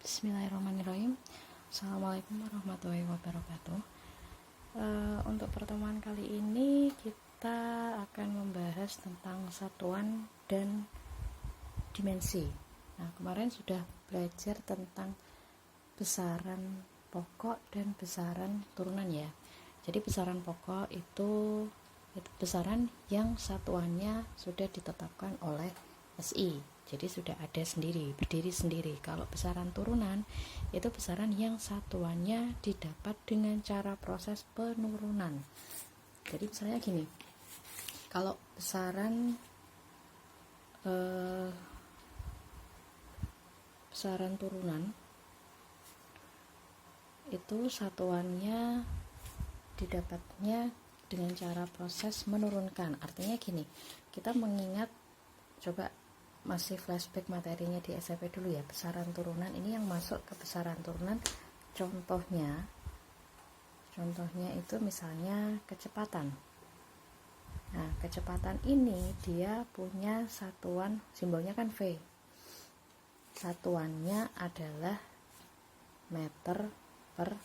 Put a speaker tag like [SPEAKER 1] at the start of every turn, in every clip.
[SPEAKER 1] Bismillahirrahmanirrahim. Assalamualaikum warahmatullahi wabarakatuh. Untuk pertemuan kali ini kita akan membahas tentang satuan dan dimensi. Nah, kemarin sudah belajar tentang besaran pokok dan besaran turunan ya. Jadi besaran pokok itu besaran yang satuannya sudah ditetapkan oleh SI. Jadi sudah ada sendiri, berdiri sendiri. Kalau besaran turunan itu besaran yang satuannya didapat dengan cara proses penurunan. Jadi misalnya gini, kalau besaran turunan itu satuannya didapatnya dengan cara proses menurunkan. Artinya gini, kita mengingat, coba masih flashback materinya di SMP dulu ya. Besaran turunan ini yang masuk ke besaran turunan, contohnya itu misalnya kecepatan. Nah, kecepatan ini dia punya satuan, simbolnya kan V, satuannya adalah meter per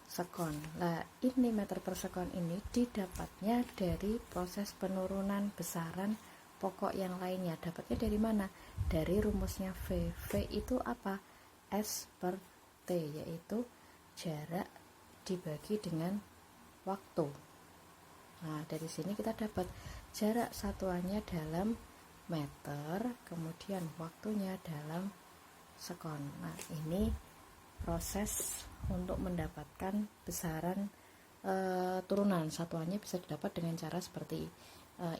[SPEAKER 1] sekon. Nah, ini meter per sekon ini didapatnya dari proses penurunan besaran pokok yang lainnya. Dapatnya dari mana? Dari rumusnya V. V itu apa? S per T, yaitu jarak dibagi dengan waktu. Nah, dari sini kita dapat jarak satuannya dalam meter, kemudian waktunya dalam sekon. Nah, ini proses untuk mendapatkan besaran turunan. Satuannya bisa didapat dengan cara seperti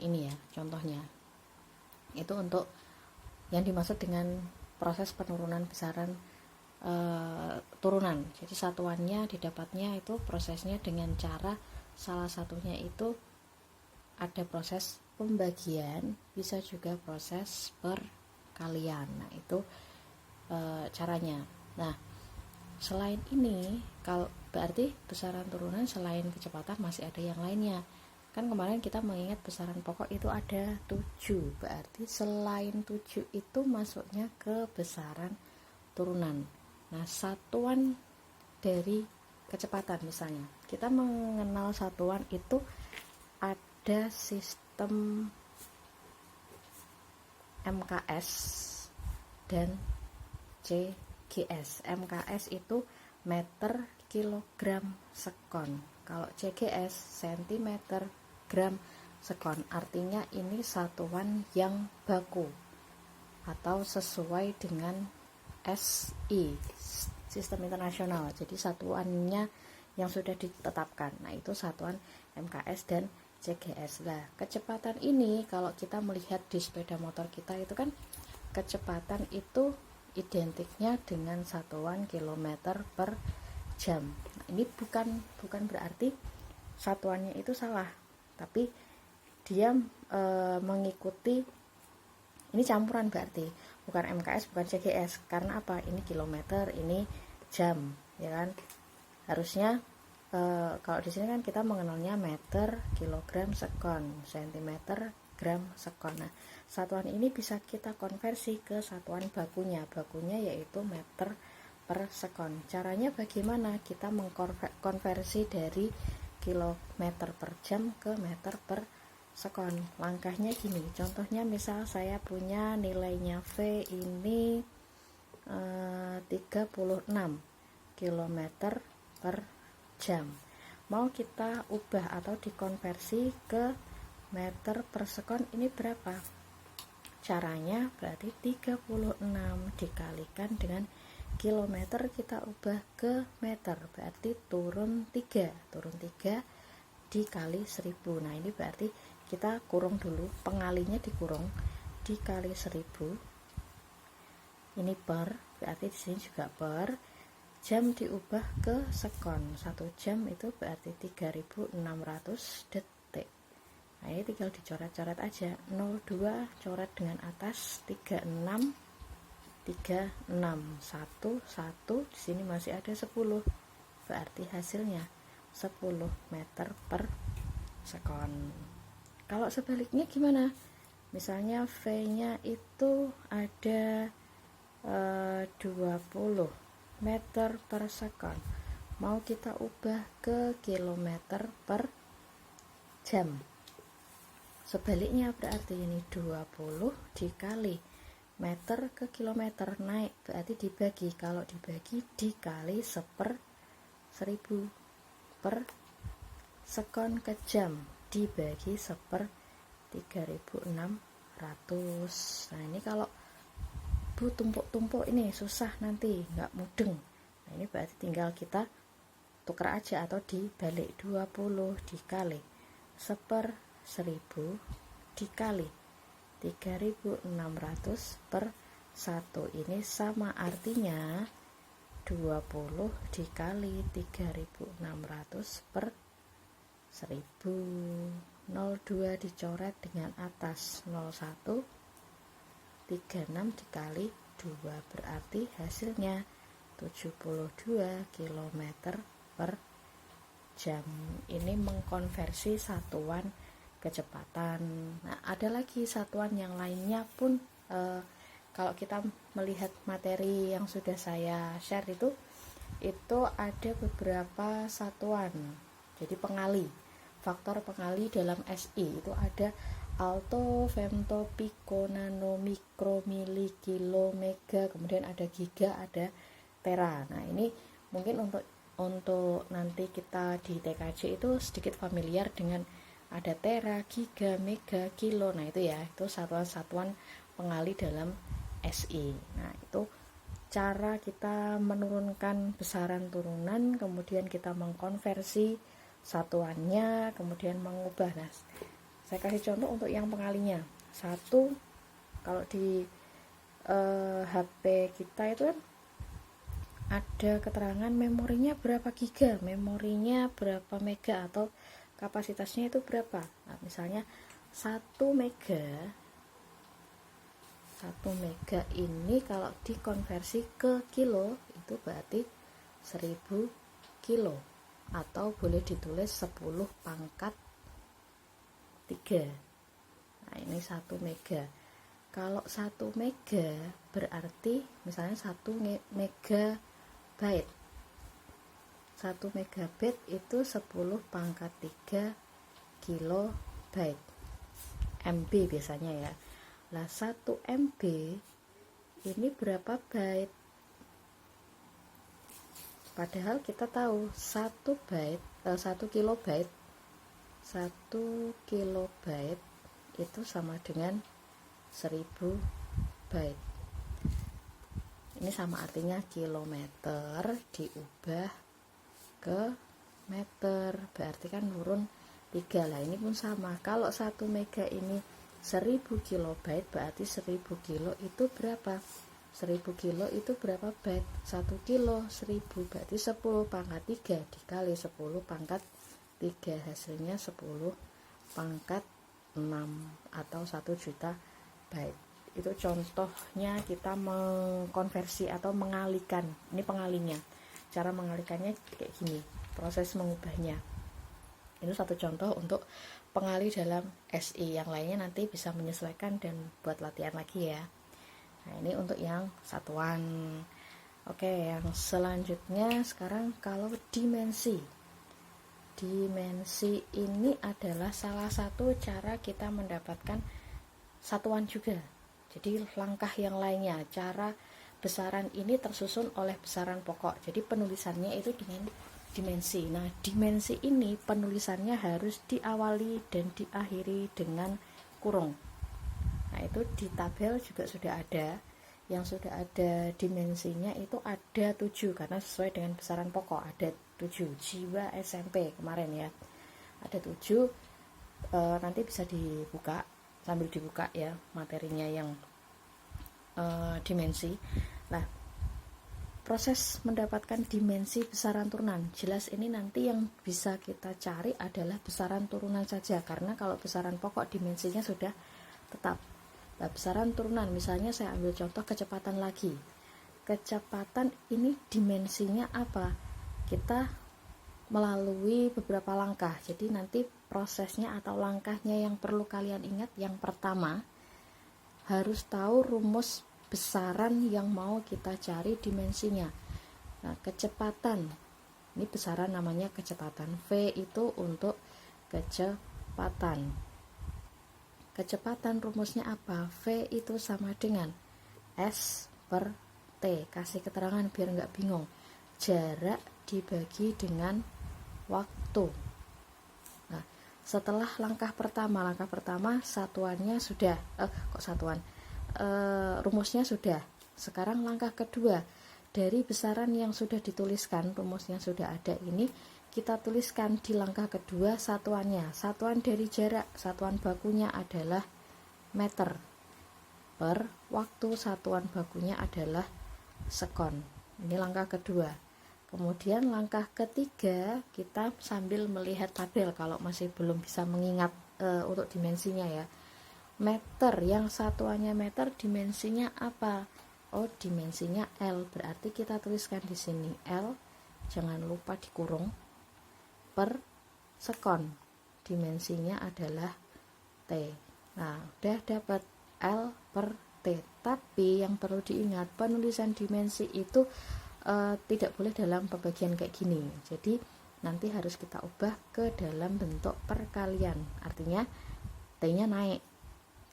[SPEAKER 1] ini ya, contohnya. Itu untuk yang dimaksud dengan proses penurunan besaran turunan. Jadi satuannya didapatnya itu prosesnya dengan cara, salah satunya itu ada proses pembagian, bisa juga proses perkalian. Nah, itu caranya. Nah, selain ini, kalau berarti besaran turunan selain kecepatan masih ada yang lainnya. Kan kemarin kita mengingat besaran pokok itu ada 7, berarti selain 7 itu masuknya ke besaran turunan. Nah, satuan dari kecepatan misalnya, kita mengenal satuan itu ada sistem MKS dan CGS. MKS itu meter kilogram sekon, kalau CGS sentimeter gram sekon. Artinya ini satuan yang baku atau sesuai dengan SI, sistem internasional. Jadi satuannya yang sudah ditetapkan. Nah, itu satuan MKS dan CGS. Nah, kecepatan ini kalau kita melihat di sepeda motor kita itu kan kecepatan itu identiknya dengan satuan kilometer per jam. Nah, ini bukan berarti satuannya itu salah, tapi dia mengikuti, ini campuran, berarti bukan MKS bukan CGS. Karena apa? Ini kilometer, ini jam, ya kan? Harusnya kalau di sini kan kita mengenalnya meter, kilogram, sekon, sentimeter, gram, sekon. Nah, satuan ini bisa kita konversi ke satuan bakunya. Bakunya yaitu meter per sekon. Caranya bagaimana? Kita mengkonversi dari kilometer per jam ke meter per sekon. Langkahnya gini, contohnya misal saya punya nilainya V ini 36 km per jam. Mau kita ubah atau dikonversi ke meter per sekon, ini berapa? Caranya berarti 36 dikalikan dengan kilometer, kita ubah ke meter, berarti turun 3 dikali 1000. Nah, ini berarti kita kurung dulu, pengalinya dikurung, dikali 1000. Ini per, berarti di sini juga per. Jam diubah ke sekon, 1 jam itu berarti 3600 detik. Nah, ini tinggal dicoret-coret aja, 02 coret dengan atas, 36 1 di sini masih ada 10, berarti hasilnya 10 meter per sekon. Kalau sebaliknya gimana? Misalnya V nya itu ada 20 meter per second. Mau kita ubah ke kilometer per jam. Sebaliknya berarti ini 20 dikali meter ke kilometer, naik berarti dibagi, kalau dibagi dikali 1/1000 per sekon ke jam dibagi 1/3600. Nah ini kalau Bu tumpuk-tumpuk ini susah, nanti nggak mudeng. Nah ini berarti tinggal kita tukar aja atau dibalik, 20 dikali 1/1000 dikali 3600 per 1. Ini sama, artinya 20 dikali 3600 per 1000. 02 dicoret dengan atas 01, 36 dikali 2 berarti hasilnya 72 km per jam. Ini mengkonversi satuan kecepatan. Nah, ada lagi satuan yang lainnya pun, kalau kita melihat materi yang sudah saya share itu ada beberapa satuan. Jadi pengali, faktor pengali dalam SI itu ada alto, femto, piko, nano, mikro, mili, kilo, mega, kemudian ada giga, ada tera. Nah, ini mungkin untuk nanti kita di TKJ itu sedikit familiar dengan ada tera, giga, mega, kilo. Nah itu ya, itu satuan-satuan pengali dalam SI. Nah itu cara kita menurunkan besaran turunan, kemudian kita mengkonversi satuannya, kemudian mengubah. Nah saya kasih contoh untuk yang pengalinya. Satu, kalau di HP kita itu kan ada keterangan memorinya berapa giga, memorinya berapa mega, atau kapasitasnya itu berapa. Nah, misalnya 1 mega ini kalau dikonversi ke kilo itu berarti 1000 kilo, atau boleh ditulis 10 pangkat 3. Nah ini 1 mega. Kalau 1 mega berarti misalnya 1 megabyte. 1 megabyte itu 10 pangkat 3 kilobyte. MB biasanya ya. Lah 1 MB ini berapa byte? Padahal kita tahu 1 kilobyte itu sama dengan 1000 byte. Ini sama, artinya kilometer diubah ke meter, berarti kan turun 3 lah. Ini pun sama, kalau 1 mega ini 1000 kilobyte berarti 1000 kilo itu berapa? 1000 kilo itu berapa byte? 1 kilo 1000 berarti 10 pangkat 3 dikali 10 pangkat 3, hasilnya 10 pangkat 6 atau 1 juta byte. Itu contohnya kita mengkonversi atau mengalihkan. Ini pengalinya. Cara mengalikannya kayak gini, proses mengubahnya. Itu satu contoh untuk pengali dalam SI. Yang lainnya nanti bisa menyesuaikan dan buat latihan lagi ya. Nah ini untuk yang satuan. Oke, yang selanjutnya sekarang kalau dimensi. Dimensi ini adalah salah satu cara kita mendapatkan satuan juga. Jadi langkah yang lainnya, cara besaran ini tersusun oleh besaran pokok. Jadi penulisannya itu dengan dimensi. Nah, dimensi ini penulisannya harus diawali dan diakhiri dengan kurung. Nah, itu di tabel juga sudah ada. Yang sudah ada dimensinya itu ada 7 karena sesuai dengan besaran pokok, ada 7. Jiwa SMP kemarin ya. Ada 7. Nanti bisa dibuka, sambil dibuka ya materinya yang dimensi. Nah, proses mendapatkan dimensi besaran turunan, jelas ini nanti yang bisa kita cari adalah besaran turunan saja, karena kalau besaran pokok dimensinya sudah tetap. Nah, besaran turunan, misalnya saya ambil contoh kecepatan lagi. Kecepatan ini dimensinya apa? Kita melalui beberapa langkah. Jadi nanti prosesnya atau langkahnya yang perlu kalian ingat, yang pertama harus tahu rumus besaran yang mau kita cari dimensinya. Nah, kecepatan, ini besaran namanya kecepatan. V itu untuk kecepatan. Kecepatan rumusnya apa? V itu sama dengan S per T. Kasih keterangan biar nggak bingung. Jarak dibagi dengan waktu. Nah, setelah langkah pertama satuannya sudah, rumusnya sudah. Sekarang langkah kedua, dari besaran yang sudah dituliskan, rumusnya sudah ada ini, kita tuliskan di langkah kedua satuannya. Satuan dari jarak, satuan bakunya adalah meter. Per waktu, satuan bakunya adalah sekon. Ini langkah kedua. Kemudian langkah ketiga, kita sambil melihat tabel kalau masih belum bisa mengingat untuk dimensinya ya. Meter, yang satuannya meter, dimensinya apa? Oh, dimensinya L. Berarti kita tuliskan di sini L, jangan lupa dikurung, per sekon. Dimensinya adalah T. Nah, udah dapat L per T. Tapi yang perlu diingat, penulisan dimensi itu tidak boleh dalam pembagian kayak gini. Jadi nanti harus kita ubah ke dalam bentuk perkalian. Artinya T-nya naik,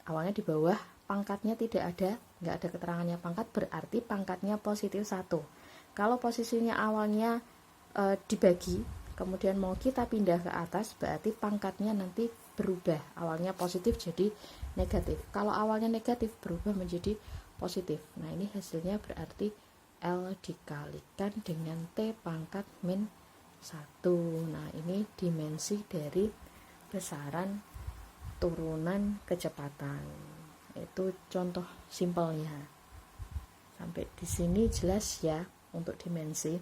[SPEAKER 1] awalnya di bawah, pangkatnya tidak ada, nggak ada keterangannya pangkat, berarti pangkatnya positif 1. Kalau posisinya awalnya dibagi, kemudian mau kita pindah ke atas, berarti pangkatnya nanti berubah, awalnya positif jadi negatif. Kalau awalnya negatif berubah menjadi positif. Nah, ini hasilnya berarti L dikalikan dengan T pangkat min 1. Nah, ini dimensi dari besaran turunan kecepatan. Itu contoh simpelnya. Sampai di sini jelas ya untuk dimensi.